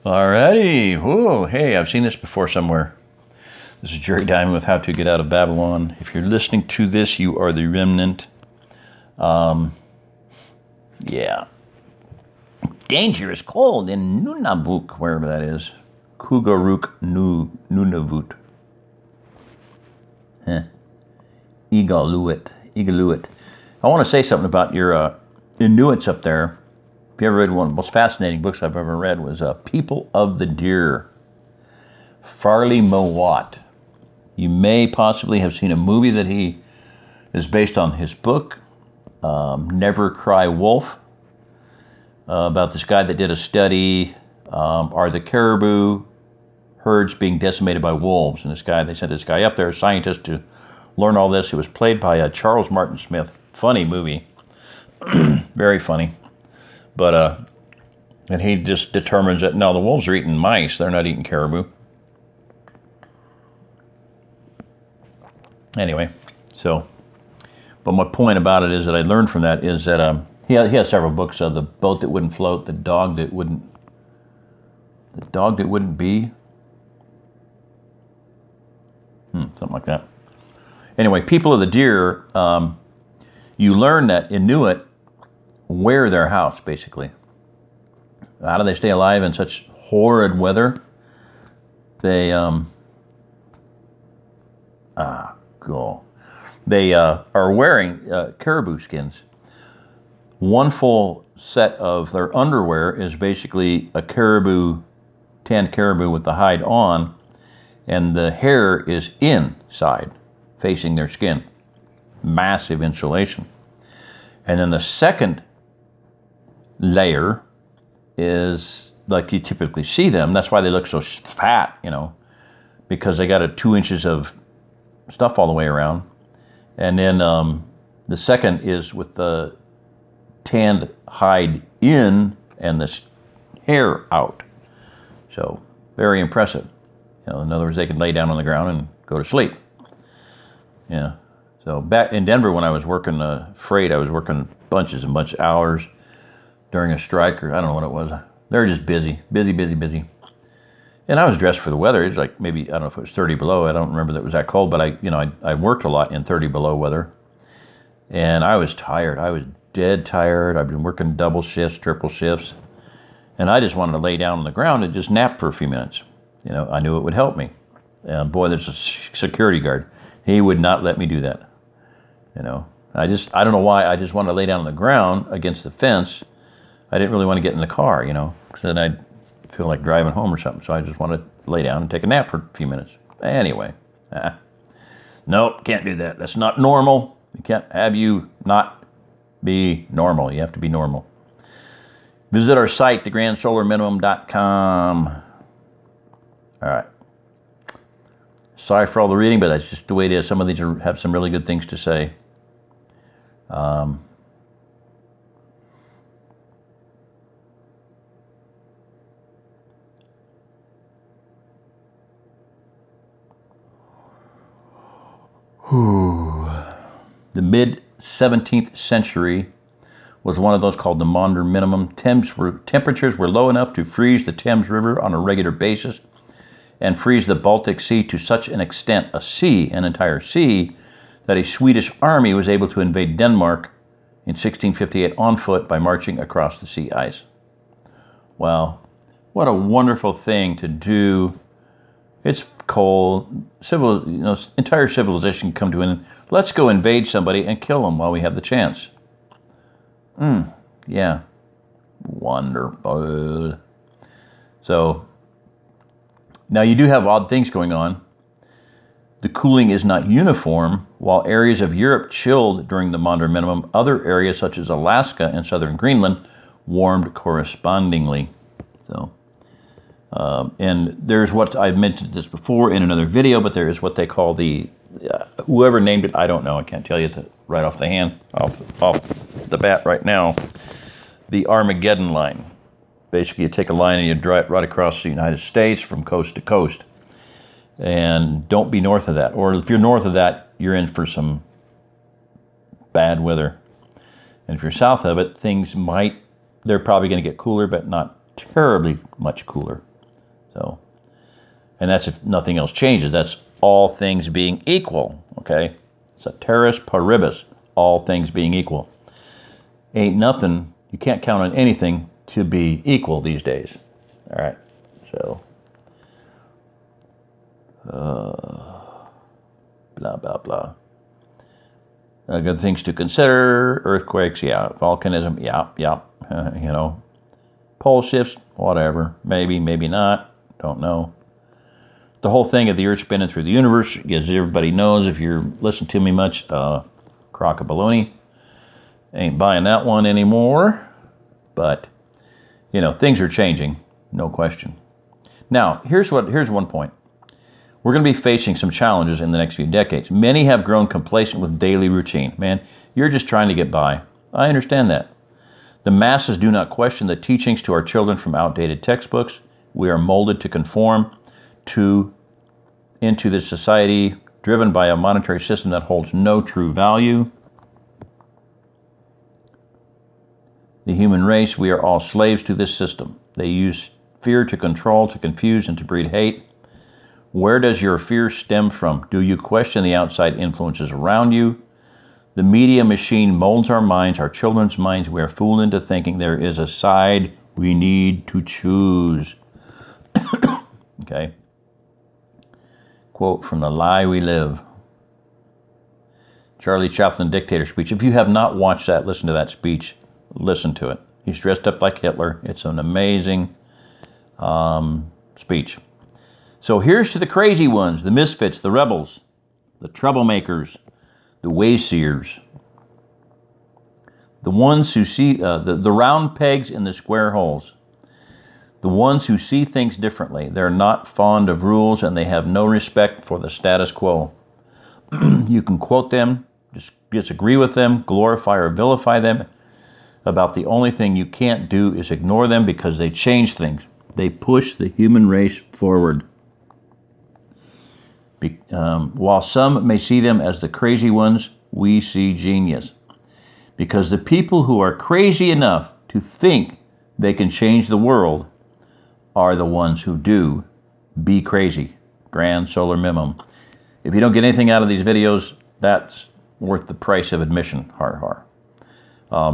Alrighty. Whoa, hey, I've seen this before somewhere. This is Jerry Diamond with How to Get Out of Babylon. If you're listening to this, you are the remnant. Yeah. Danger is cold in Nunavut, wherever that is. Kugaruk Nunavut. Iqaluit. I want to say something about your Inuits up there. If you ever read one of the most fascinating books I've ever read was People of the Deer, Farley Mowat. You may possibly have seen a movie that he is based on his book, Never Cry Wolf, about this guy that did a study, are the caribou herds being decimated by wolves? And they sent this guy up there, a scientist, to learn all this. It was played by Charles Martin Smith. Funny movie. Very funny. But, and he just determines that, no, the wolves are eating mice. They're not eating caribou. Anyway, but my point about it is that I learned from that is that he has several books of The Boat That Wouldn't Float, The Dog That Wouldn't Be, something like that. Anyway, People of the Deer, you learn that Inuit wear their house, basically. How do they stay alive in such horrid weather? They, They are wearing caribou skins. One full set of their underwear is basically a tanned caribou with the hide on, and the hair is inside, facing their skin. Massive insulation. And then the second layer is like you typically see them. That's why they look so fat, because they got 2 inches of stuff all the way around. And then the second is with the tanned hide in and the hair out. So very impressive. In other words, they can lay down on the ground and go to sleep. Yeah. So back in Denver when I was working freight, I was working bunches and bunch of hours during a strike, or I don't know what it was. They were just busy. And I was dressed for the weather. It was like maybe, I don't know if it was 30 below. I don't remember that it was that cold, but I worked a lot in 30 below weather. And I was tired. I was dead tired. I've been working double shifts, triple shifts. And I just wanted to lay down on the ground and just nap for a few minutes. I knew it would help me. And boy, there's a security guard. He would not let me do that. I don't know why. I just wanted to lay down on the ground against the fence. I didn't really want to get in the car, because then I'd feel like driving home or something. So I just wanted to lay down and take a nap for a few minutes. Anyway, nope, can't do that. That's not normal. You can't have you not be normal. You have to be normal. Visit our site, thegrandsolarminimum.com. All right. Sorry for all the reading, but that's just the way it is. Some of these have some really good things to say. The mid-17th century was one of those called the Maunder Minimum. Temperatures were low enough to freeze the Thames River on a regular basis and freeze the Baltic Sea to such an extent, an entire sea, that a Swedish army was able to invade Denmark in 1658 on foot by marching across the sea ice. Wow, what a wonderful thing to do. It's cold. Entire civilization come to an end. Let's go invade somebody and kill them while we have the chance. Yeah. Wonderful. So, now you do have odd things going on. The cooling is not uniform. While areas of Europe chilled during the Maunder Minimum, other areas such as Alaska and southern Greenland warmed correspondingly. So, and there's what I've mentioned this before in another video, but there is what they call whoever named it, I don't know. I can't tell you right off the bat right now. The Armageddon line. Basically, you take a line and you drive right across the United States from coast to coast. And don't be north of that. Or if you're north of that, you're in for some bad weather. And if you're south of it, they're probably going to get cooler, but not terribly much cooler. So, and that's if nothing else changes. That's all things being equal, okay? Ceteris paribus, all things being equal. Ain't nothing, you can't count on anything to be equal these days. All right, so, blah, blah, blah. Good things to consider, earthquakes, yeah, volcanism, yeah, you know, pole shifts, whatever, maybe, maybe not, don't know. The whole thing of the Earth spinning through the universe, as everybody knows, if you're listening to me much, crock of baloney. Ain't buying that one anymore, but, you know, things are changing, no question. Now, here's one point. We're going to be facing some challenges in the next few decades. Many have grown complacent with daily routine. Man, you're just trying to get by. I understand that. The masses do not question the teachings to our children from outdated textbooks. We are molded to conform into this society driven by a monetary system that holds no true value. The human race, we are all slaves to this system. They use fear to control, to confuse, and to breed hate. Where does your fear stem from? Do you question the outside influences around you? The media machine molds our minds, our children's minds. We are fooled into thinking there is a side we need to choose. Okay. Quote from The Lie We Live. Charlie Chaplin dictator speech. If you have not watched that, listen to that speech. Listen to it. He's dressed up like Hitler. It's an amazing speech. So here's to the crazy ones, the misfits, the rebels, the troublemakers, the wayseers, the ones who see the round pegs in the square holes, the ones who see things differently. They're not fond of rules and they have no respect for the status quo. You can quote them, disagree with them, glorify or vilify them. About the only thing you can't do is ignore them because they change things. They push the human race forward. While some may see them as the crazy ones, we see genius. Because the people who are crazy enough to think they can change the world are the ones who do be crazy. Grand solar minimum. If you don't get anything out of these videos, that's worth the price of admission. Har har.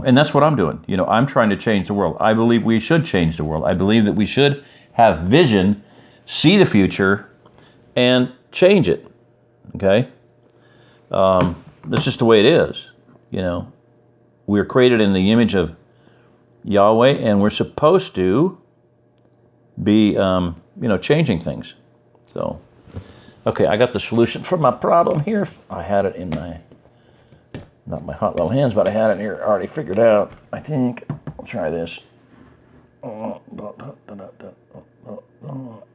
And that's what I'm doing. You know, I'm trying to change the world. I believe we should change the world. I believe that we should have vision, see the future, and change it. Okay? That's just the way it is. You know, we're created in the image of Yahweh, and we're supposed to be, changing things. So, okay, I got the solution for my problem here. I had it in my, not my hot little hands, but I had it here already figured out, I think. I'll try this.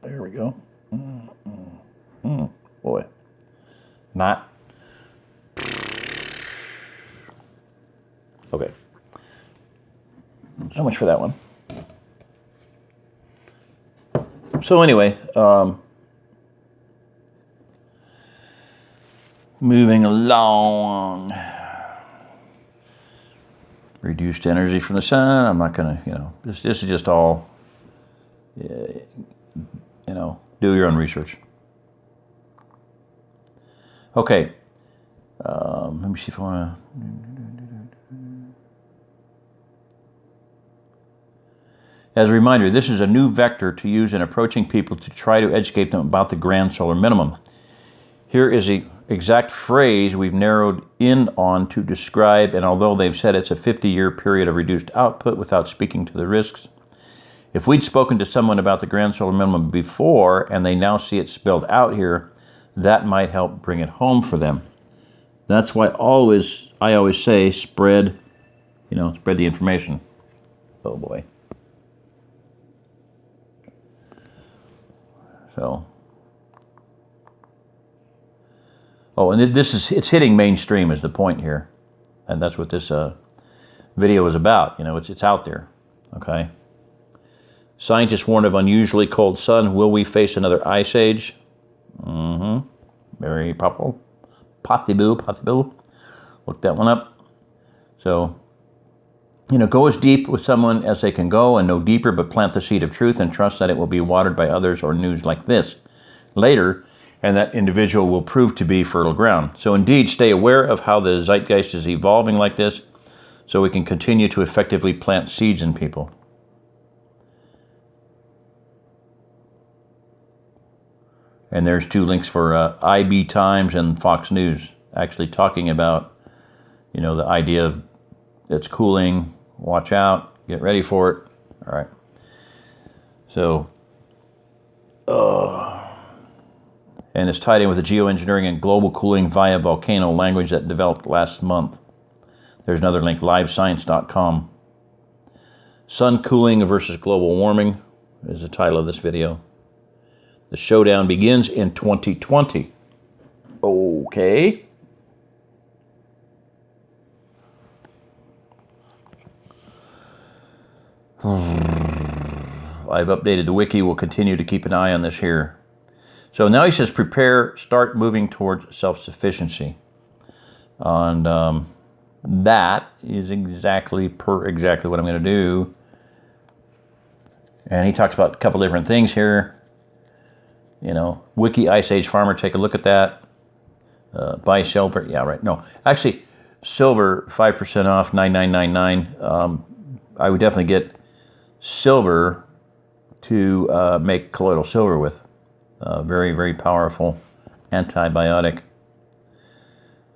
There we go. Boy. Not. Okay. So much for that one. So anyway, moving along. Reduced energy from the sun. I'm not going to, this is just all, do your own research. Okay. Let me see if I want to. As a reminder, this is a new vector to use in approaching people to try to educate them about the grand solar minimum. Here is the exact phrase we've narrowed in on to describe, and although they've said it's a 50-year period of reduced output without speaking to the risks, if we'd spoken to someone about the grand solar minimum before and they now see it spelled out here, that might help bring it home for them. That's why I always say spread the information. Oh boy. So. Oh, and it's hitting mainstream is the point here. And that's what this video is about. It's out there. Okay. Scientists warn of unusually cold sun. Will we face another ice age? Very possible. Possible. Look that one up. So, Go as deep with someone as they can go and no deeper, but plant the seed of truth and trust that it will be watered by others or news like this later, and that individual will prove to be fertile ground. So indeed, stay aware of how the zeitgeist is evolving like this so we can continue to effectively plant seeds in people. And there's 2 links for IB Times and Fox News actually talking about, the idea of it's cooling, watch out, get ready for it. All right. So, and it's tied in with the geoengineering and global cooling via volcano language that developed last month. There's another link, livescience.com. Sun cooling versus global warming is the title of this video. The showdown begins in 2020. Okay. I've updated the wiki. We'll continue to keep an eye on this here. So now he says, start moving towards self-sufficiency. And that is exactly what I'm going to do. And he talks about a couple different things here. Wiki Ice Age Farmer, take a look at that. Buy silver. Yeah, right. No, actually, silver, 5% off, $9.999. I would definitely get silver to make colloidal silver with. Very, very powerful antibiotic.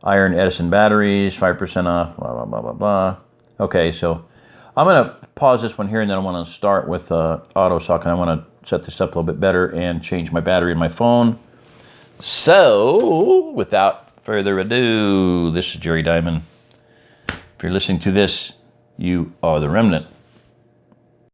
Iron Edison batteries, 5% off, blah, blah, blah, blah, blah. Okay, so I'm going to pause this one here, and then I want to start with auto socket. I want to set this up a little bit better and change my battery in my phone. So, without further ado, this is Jerry Diamond. If you're listening to this, you are the remnant.